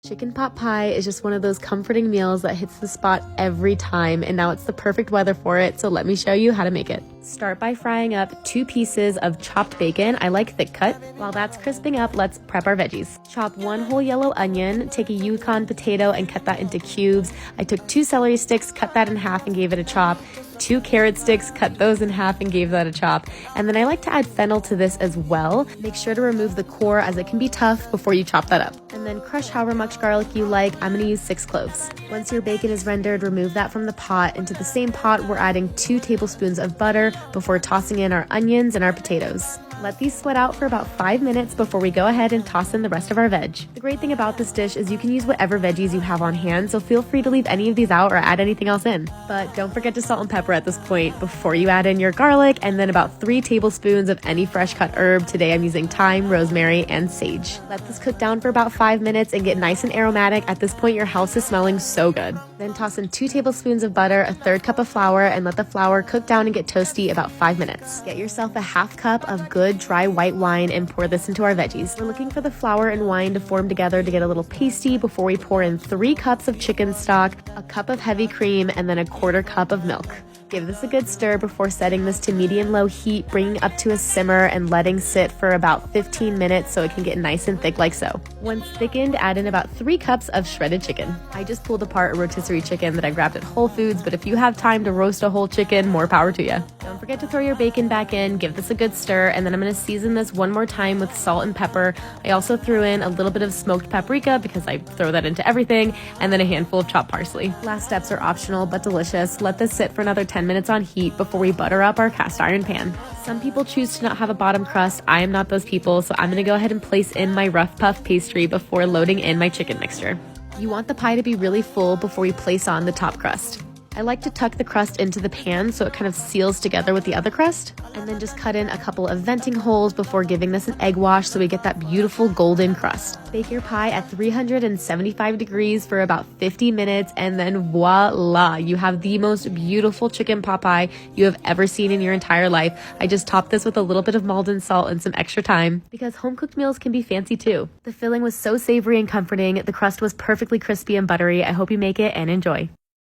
Chicken pot pie is just one of those comforting meals that hits the spot every time, and now it's the perfect weather for it, so let me show you how to make it. Start by frying up 2 pieces of chopped bacon. I like thick cut. While that's crisping up, let's prep our veggies. Chop 1 whole yellow onion, take a Yukon potato and cut that into cubes. I took 2 celery sticks, cut that in half and gave it a chop. 2 carrot sticks, cut those in half and gave that a chop. And then I like to add fennel to this as well. Make sure to remove the core as it can be tough before you chop that up. And then crush however much garlic you like. I'm gonna use 6 cloves. Once your bacon is rendered, remove that from the pot. Into the same pot, we're adding 2 tablespoons of butter before tossing in our onions and our potatoes. Let these sweat out for about 5 minutes before we go ahead and toss in the rest of our veg. The great thing about this dish is you can use whatever veggies you have on hand, so feel free to leave any of these out or add anything else in. But don't forget to salt and pepper at this point before you add in your garlic, and then about 3 tablespoons of any fresh cut herb. Today I'm using thyme, rosemary, and sage. Let this cook down for about 5 minutes and get nice and aromatic. At this point, your house is smelling so good. Then toss in 2 tablespoons of butter, a 1/3 cup of flour, and let the flour cook down and get toasty about 5 minutes. Get yourself a 1/2 cup of good dry white wine and pour this into our veggies. We're looking for the flour and wine to form together to get a little pasty before we pour in 3 cups of chicken stock, a cup of heavy cream, and then a 1/4 cup of milk. Give this a good stir before setting this to medium-low heat, bringing up to a simmer and letting sit for about 15 minutes so it can get nice and thick like so. Once thickened, add in about 3 cups of shredded chicken. I just pulled apart a rotisserie chicken that I grabbed at Whole Foods, but if you have time to roast a whole chicken, more power to you. Don't forget to throw your bacon back in, give this a good stir, and then I'm going to season this one more time with salt and pepper. I also threw in a little bit of smoked paprika because I throw that into everything, and then a handful of chopped parsley. Last steps are optional but delicious. Let this sit for another 10 minutes on heat before we butter up our cast iron pan. Some people choose to not have a bottom crust. I am not those people, so I'm going to go ahead and place in my rough puff pastry before loading in my chicken mixture. You want the pie to be really full before we place on the top crust. I like to tuck the crust into the pan so it kind of seals together with the other crust, and then just cut in a couple of venting holes before giving this an egg wash so we get that beautiful golden crust. Bake your pie at 375 degrees for about 50 minutes, and then voila, you have the most beautiful chicken pot pie you have ever seen in your entire life. I just topped this with a little bit of Maldon salt and some extra thyme because home-cooked meals can be fancy too. The filling was so savory and comforting. The crust was perfectly crispy and buttery. I hope you make it and enjoy.